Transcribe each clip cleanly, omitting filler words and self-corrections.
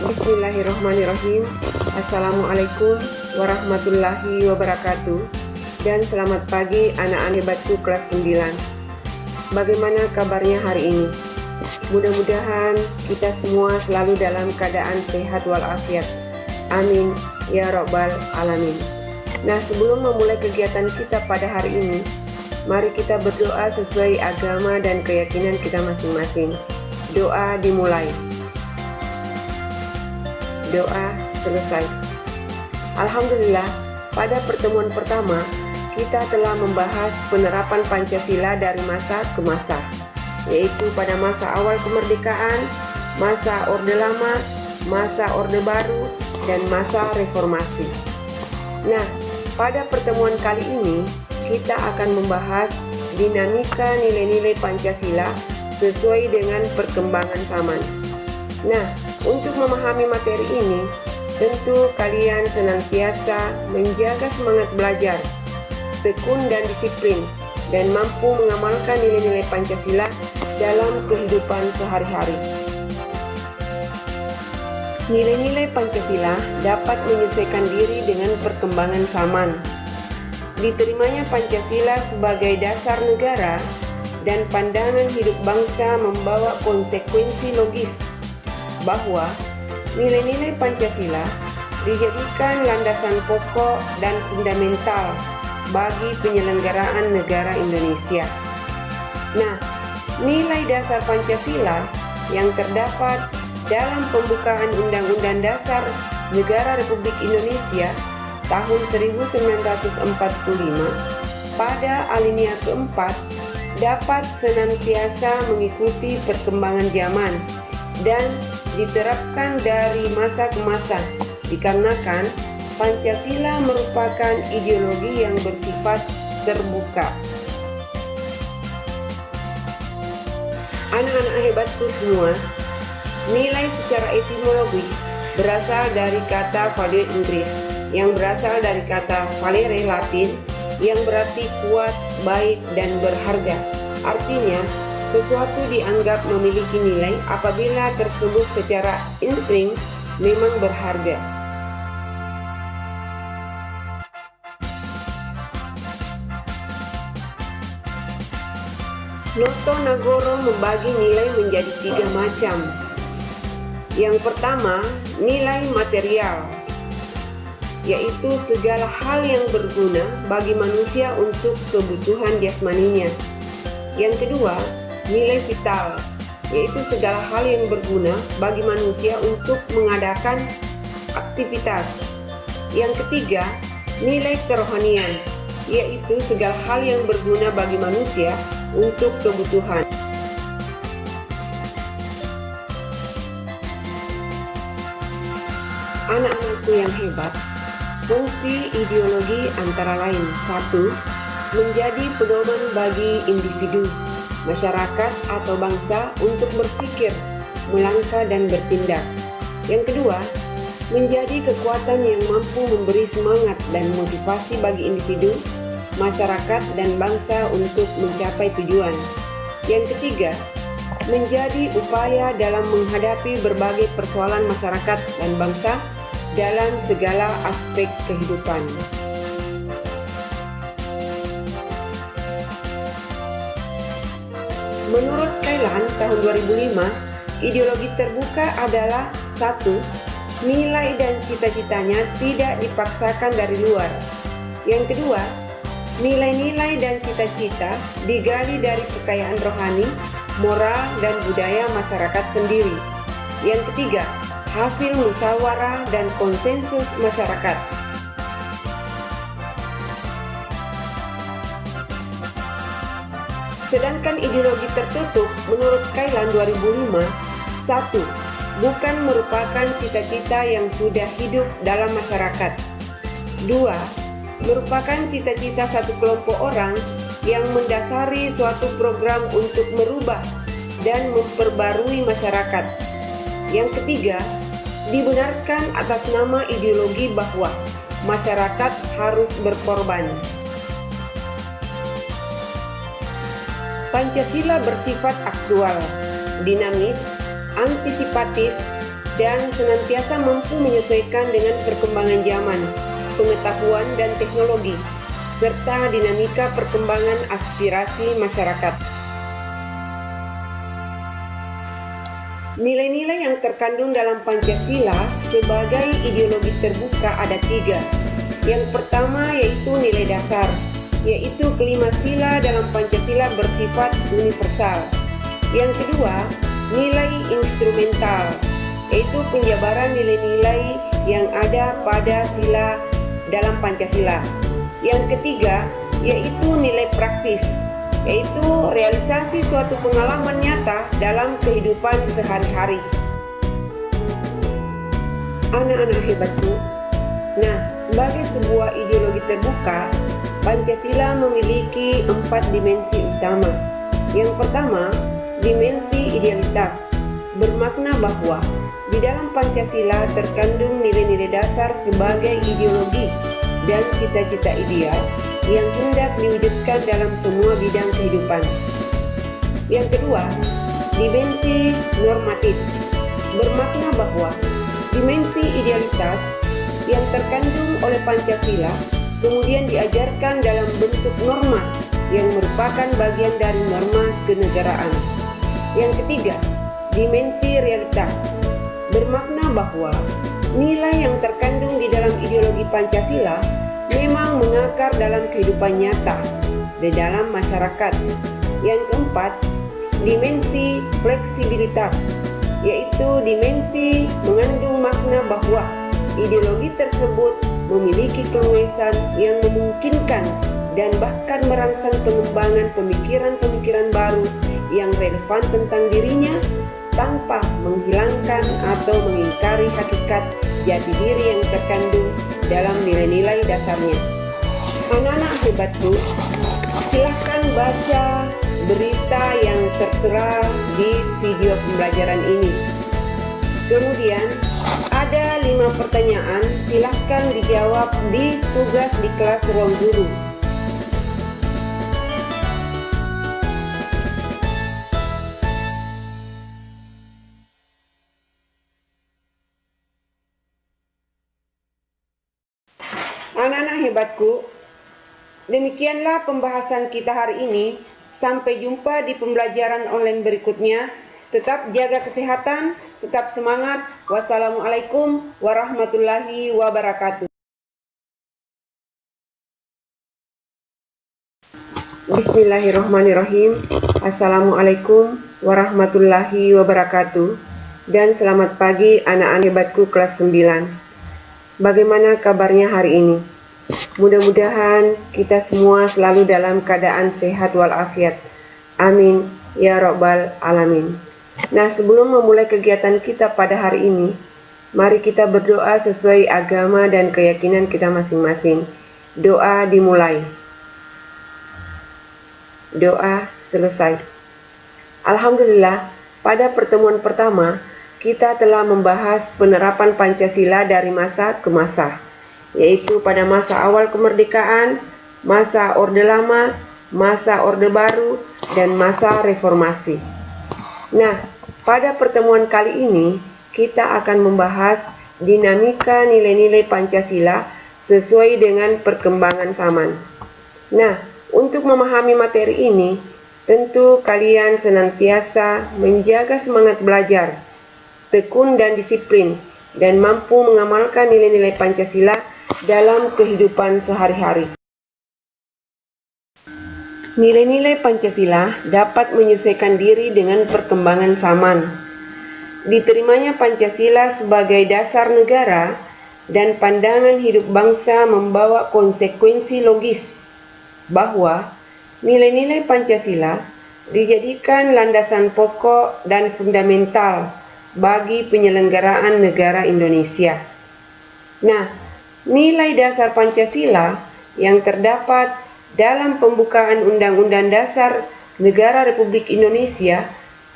Bismillahirrahmanirrahim. Assalamualaikum warahmatullahi wabarakatuh. Dan selamat pagi anak-anak hebatku kelas 9. Bagaimana kabarnya hari ini? Mudah-mudahan kita semua selalu dalam keadaan sehat walafiat. Amin ya rabbal alamin. Nah, sebelum memulai kegiatan kita pada hari ini, mari kita berdoa sesuai agama dan keyakinan kita masing-masing. Doa dimulai. Doa selesai. Alhamdulillah, pada pertemuan pertama kita telah membahas penerapan Pancasila dari masa ke masa, yaitu pada masa awal kemerdekaan, masa Orde Lama, masa Orde Baru, dan masa reformasi. Nah, pada pertemuan kali ini kita akan membahas dinamika nilai-nilai Pancasila sesuai dengan perkembangan zaman. Nah, untuk memahami materi ini, tentu kalian senantiasa menjaga semangat belajar, tekun dan disiplin, dan mampu mengamalkan nilai-nilai Pancasila dalam kehidupan sehari-hari. Nilai-nilai Pancasila dapat menyesuaikan diri dengan perkembangan zaman. Diterimanya Pancasila sebagai dasar negara dan pandangan hidup bangsa membawa konsekuensi logis bahwa nilai-nilai Pancasila dijadikan landasan pokok dan fundamental bagi penyelenggaraan negara Indonesia. Nah, nilai dasar Pancasila yang terdapat dalam pembukaan Undang-Undang Dasar Negara Republik Indonesia tahun 1945 pada alinea keempat dapat senantiasa mengikuti perkembangan zaman dan diterapkan dari masa ke masa, dikarenakan Pancasila merupakan ideologi yang bersifat terbuka. Anak-anak hebatku semua, nilai secara etimologi berasal dari kata valere Inggris yang berasal dari kata valere Latin yang berarti kuat, baik, dan berharga. Artinya, sesuatu dianggap memiliki nilai apabila tersebut secara insting memang berharga. Noto Nagoro membagi nilai menjadi 3 macam. Yang pertama, nilai material, yaitu segala hal yang berguna bagi manusia untuk kebutuhan jasmaninya. Yang kedua, nilai vital, yaitu segala hal yang berguna bagi manusia untuk mengadakan aktivitas. Yang ketiga, nilai kerohanian, yaitu segala hal yang berguna bagi manusia untuk kebutuhan. Anak-anakku yang hebat, fungsi ideologi antara lain: 1. Menjadi pedoman bagi individu, masyarakat atau bangsa untuk berpikir, melangkah dan bertindak. Yang kedua, menjadi kekuatan yang mampu memberi semangat dan motivasi bagi individu, masyarakat dan bangsa untuk mencapai tujuan. Yang ketiga, menjadi upaya dalam menghadapi berbagai persoalan masyarakat dan bangsa dalam segala aspek kehidupan. Menurut Thailand tahun 2005, ideologi terbuka adalah 1. Nilai dan cita-citanya tidak dipaksakan dari luar. Yang kedua, nilai-nilai dan cita-cita digali dari kekayaan rohani, moral, dan budaya masyarakat sendiri. Yang ketiga, hasil musyawarah dan konsensus masyarakat. Sedangkan ideologi tertutup menurut Thailand 2005, 1. Bukan merupakan cita-cita yang sudah hidup dalam masyarakat. 2. Merupakan cita-cita satu kelompok orang yang mendasari suatu program untuk merubah dan memperbarui masyarakat. Yang ketiga, dibenarkan atas nama ideologi bahwa masyarakat harus berkorban. Pancasila bersifat aktual, dinamis, antisipatif, dan senantiasa mampu menyesuaikan dengan perkembangan zaman, pengetahuan dan teknologi, serta dinamika perkembangan aspirasi masyarakat. Nilai-nilai yang terkandung dalam Pancasila sebagai ideologi terbuka ada 3. Yang pertama yaitu nilai dasar, yaitu kelima sila dalam Pancasila bersifat universal. Yang kedua, nilai instrumental, yaitu penjabaran nilai-nilai yang ada pada sila dalam Pancasila. Yang ketiga, yaitu nilai praktis, yaitu realisasi suatu pengalaman nyata dalam kehidupan sehari-hari. Anak-anak hebatku, sebagai sebuah ideologi terbuka, Pancasila memiliki 4 dimensi utama. Yang pertama, dimensi idealitas, bermakna bahwa di dalam Pancasila terkandung nilai-nilai dasar sebagai ideologi dan cita-cita ideal yang hendak diwujudkan dalam semua bidang kehidupan. Yang kedua, dimensi normatif, bermakna bahwa dimensi idealitas yang terkandung oleh Pancasila kemudian diajarkan dalam bentuk norma yang merupakan bagian dari norma kenegaraan. Yang ketiga, dimensi realitas, bermakna bahwa nilai yang terkandung di dalam ideologi Pancasila memang mengakar dalam kehidupan nyata di dalam masyarakat. Yang keempat, dimensi fleksibilitas, yaitu dimensi mengandung makna bahwa ideologi tersebut memiliki keluasan yang memungkinkan dan bahkan merangsang pengembangan pemikiran-pemikiran baru yang relevan tentang dirinya tanpa menghilangkan atau mengingkari hakikat jati diri yang terkandung dalam nilai-nilai dasarnya. Anak-anak hebatku, silahkan baca berita yang tertera di video pembelajaran ini. Kemudian ada 5 pertanyaan, silahkan dijawab di tugas di kelas ruang guru. Anak-anak hebatku, demikianlah pembahasan kita hari ini. Sampai jumpa di pembelajaran online berikutnya. Tetap jaga kesehatan, tetap semangat. Wassalamualaikum warahmatullahi wabarakatuh. Bismillahirrahmanirrahim. Assalamualaikum warahmatullahi wabarakatuh. Dan selamat pagi anak-anak hebatku kelas 9. Bagaimana kabarnya hari ini? Mudah-mudahan kita semua selalu dalam keadaan sehat walafiat. Amin ya rabbal alamin. Sebelum memulai kegiatan kita pada hari ini, mari kita berdoa sesuai agama dan keyakinan kita masing-masing. Doa dimulai. Doa selesai. Alhamdulillah, pada pertemuan pertama, kita telah membahas penerapan Pancasila dari masa ke masa, yaitu pada masa awal kemerdekaan, masa Orde Lama, masa Orde Baru, dan masa reformasi. Pada pertemuan kali ini, kita akan membahas dinamika nilai-nilai Pancasila sesuai dengan perkembangan zaman. Untuk memahami materi ini, tentu kalian senantiasa menjaga semangat belajar, tekun dan disiplin, dan mampu mengamalkan nilai-nilai Pancasila dalam kehidupan sehari-hari. Nilai-nilai Pancasila dapat menyesuaikan diri dengan perkembangan zaman. Diterimanya Pancasila sebagai dasar negara dan pandangan hidup bangsa membawa konsekuensi logis bahwa nilai-nilai Pancasila dijadikan landasan pokok dan fundamental bagi penyelenggaraan negara Indonesia. Nilai dasar Pancasila yang terdapat dalam pembukaan Undang-Undang Dasar Negara Republik Indonesia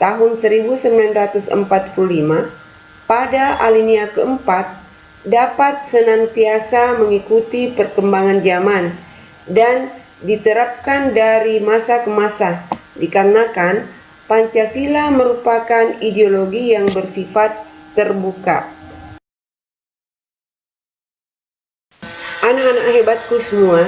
tahun 1945 pada alinea keempat dapat senantiasa mengikuti perkembangan zaman dan diterapkan dari masa ke masa, dikarenakan Pancasila merupakan ideologi yang bersifat terbuka. Anak-anak hebatku semua,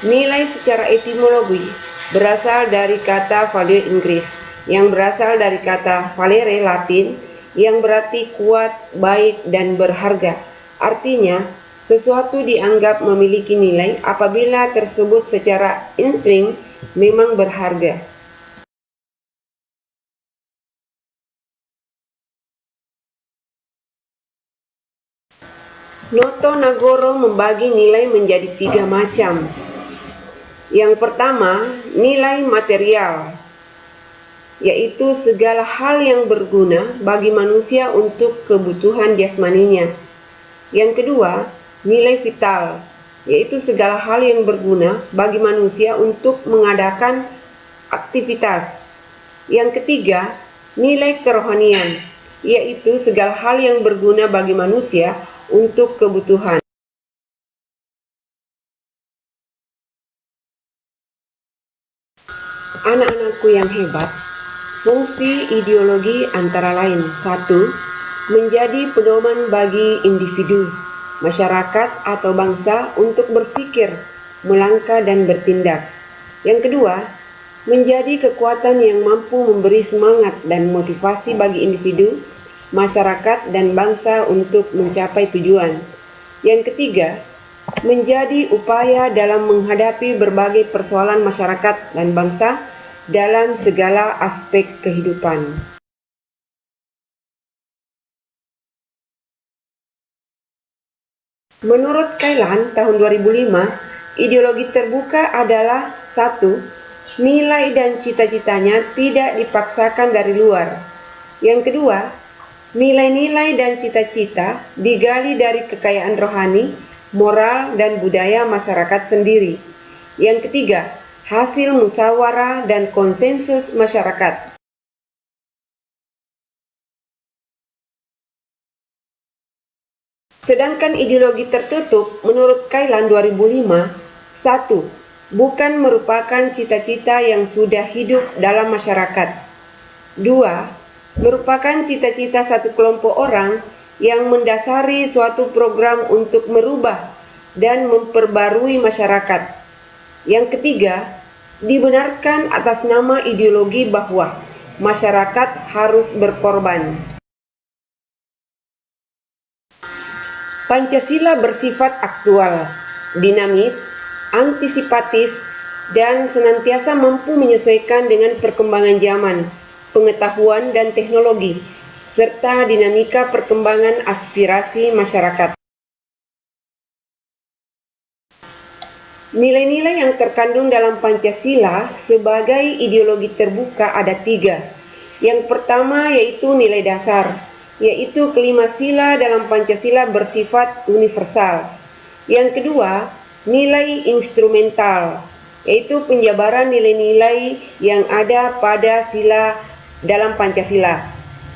nilai secara etimologi berasal dari kata value Inggris yang berasal dari kata valere Latin yang berarti kuat, baik, dan berharga. Artinya, sesuatu dianggap memiliki nilai apabila tersebut secara insting memang berharga. Noto Nagoro membagi nilai menjadi 3 macam. Yang pertama, nilai material, yaitu segala hal yang berguna bagi manusia untuk kebutuhan jasmaninya. Yang kedua, nilai vital, yaitu segala hal yang berguna bagi manusia untuk mengadakan aktivitas. Yang ketiga, nilai kerohanian, yaitu segala hal yang berguna bagi manusia untuk kebutuhan. Anak-anakku yang hebat, fungsi ideologi antara lain: 1. Menjadi pedoman bagi individu, masyarakat, atau bangsa untuk berpikir, melangkah, dan bertindak. Yang kedua, menjadi kekuatan yang mampu memberi semangat dan motivasi bagi individu, masyarakat, dan bangsa untuk mencapai tujuan. Yang ketiga, menjadi upaya dalam menghadapi berbagai persoalan masyarakat dan bangsa dalam segala aspek kehidupan. Menurut Kailan tahun 2005, ideologi terbuka adalah 1. Nilai dan cita-citanya tidak dipaksakan dari luar. Yang kedua, nilai-nilai dan cita-cita digali dari kekayaan rohani, moral, dan budaya masyarakat sendiri. Yang ketiga, hasil musyawarah dan konsensus masyarakat. Sedangkan ideologi tertutup menurut Kailan 2005, 1. Bukan merupakan cita-cita yang sudah hidup dalam masyarakat. 2. Merupakan cita-cita satu kelompok orang yang mendasari suatu program untuk merubah dan memperbarui masyarakat. Yang ketiga, dibenarkan atas nama ideologi bahwa masyarakat harus berkorban. Pancasila bersifat aktual, dinamis, antisipatif, dan senantiasa mampu menyesuaikan dengan perkembangan zaman, pengetahuan, dan teknologi, serta dinamika perkembangan aspirasi masyarakat. Nilai-nilai yang terkandung dalam Pancasila sebagai ideologi terbuka ada 3. Yang pertama yaitu nilai dasar, yaitu kelima sila dalam Pancasila bersifat universal. Yang kedua, nilai instrumental, yaitu penjabaran nilai-nilai yang ada pada sila dalam Pancasila.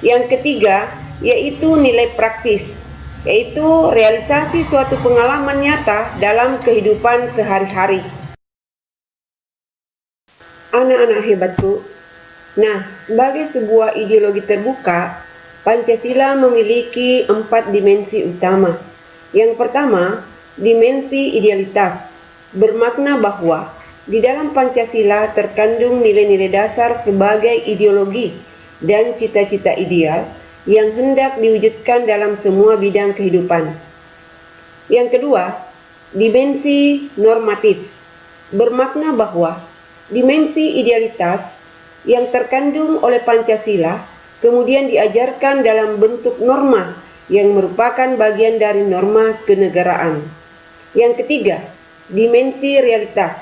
Yang ketiga, yaitu nilai praksis, yaitu realisasi suatu pengalaman nyata dalam kehidupan sehari-hari. Anak-anak hebatku, sebagai sebuah ideologi terbuka, Pancasila memiliki 4 dimensi utama. Yang pertama, dimensi idealitas, bermakna bahwa di dalam Pancasila terkandung nilai-nilai dasar sebagai ideologi dan cita-cita ideal yang hendak diwujudkan dalam semua bidang kehidupan. Yang kedua, dimensi normatif, bermakna bahwa dimensi idealitas yang terkandung oleh Pancasila kemudian diajarkan dalam bentuk norma yang merupakan bagian dari norma kenegaraan. Yang ketiga, dimensi realitas,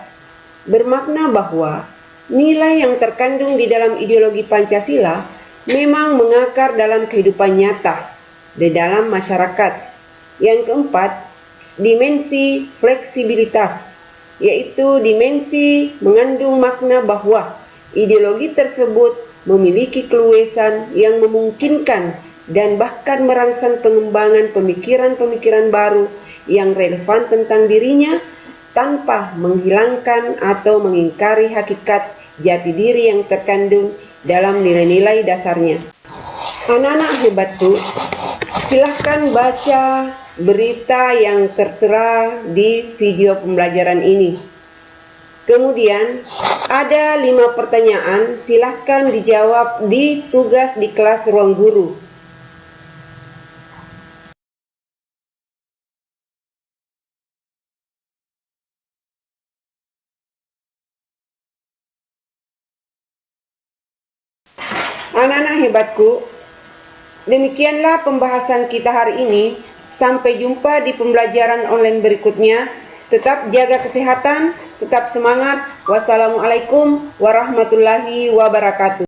bermakna bahwa nilai yang terkandung di dalam ideologi Pancasila memang mengakar dalam kehidupan nyata di dalam masyarakat. Yang keempat, dimensi fleksibilitas, yaitu dimensi mengandung makna bahwa ideologi tersebut memiliki keluasan yang memungkinkan dan bahkan merangsang pengembangan pemikiran-pemikiran baru yang relevan tentang dirinya tanpa menghilangkan atau mengingkari hakikat jati diri yang terkandung dalam nilai-nilai dasarnya. Anak-anak hebatku, Silahkan baca berita yang tertera di video pembelajaran ini. Kemudian ada 5 pertanyaan, silahkan dijawab di tugas di kelas ruang guru. Anak-anak hebatku, demikianlah pembahasan kita hari ini. Sampai jumpa di pembelajaran online berikutnya. Tetap jaga kesehatan, tetap semangat. Wassalamualaikum warahmatullahi wabarakatuh.